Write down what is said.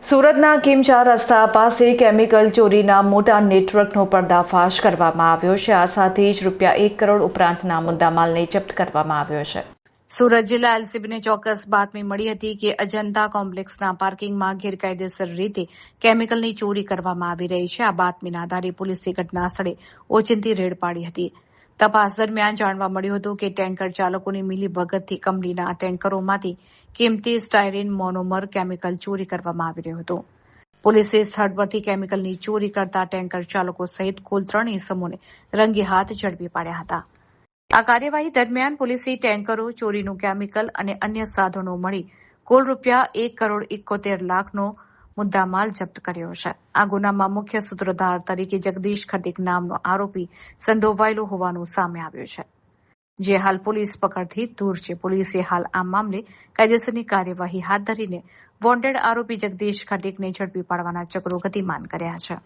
સુરતના કિમચાર રસ્તા પાસે કેમિકલ ચોરીના મોટા નેટવર્કનો પર્દાફાશ કરવામાં આવ્યો છે। આ સાથે જ ₹1 કરોડ ઉપરાંતના મુદ્દામાલને જપ્ત કરવામાં આવ્યો છે। સુરત જિલ્લા એલસીબીને ચોક્કસ બાતમી મળી હતી કે અજંતા કોમ્પ્લેક્સના પાર્કિંગમાં ગેરકાયદેસર રીતે કેમિકલની ચોરી કરવામાં આવી રહી છે। આ બાતમીના આધારે પોલીસે ઘટના સ્થળે ઓચિંતી રેડ પાડી હતી। તપાસ દરમિયાન જાણવા મળ્યું હતું કે ટેન્કર ચાલકોની મિલીભગતથી કંપનીના ટેન્કરોમાંથી કિંમતી સ્ટાયરીન મોનોમર કેમિકલ ચોરી કરવામાં આવી રહ્યું હતું। પોલીસે સ્થળ પરથી કેમિકલની ચોરી કરતા ટેન્કર ચાલકો સહિત કુલ 3 ઇસમોને રંગે હાથ ઝડપી પાડ્યા હતા। આ કાર્યવાહી દરમિયાન પોલીસે ટેન્કરો, ચોરીનું કેમિકલ અને અન્ય સાધનો મળી કુલ ₹1 કરોડ 71 લાખનો મુદ્દામાલ જપ્ત કર્યો છે। આ ગુનામાં મુખ્ય સૂત્રધાર તરીકે જગદીશ ખટીક નામનો આરોપી સંડોવાયેલો હોવાનું સામે આવ્યું છે, જે હાલ પોલીસ પકડથી દૂર છે। પોલીસે હાલ આ મામલે કાયદેસરની કાર્યવાહી હાથ ધરીને વોન્ટેડ આરોપી જગદીશ ખટીકને ઝડપી પાડવાના ચક્રો ગતિમાન કર્યા છે।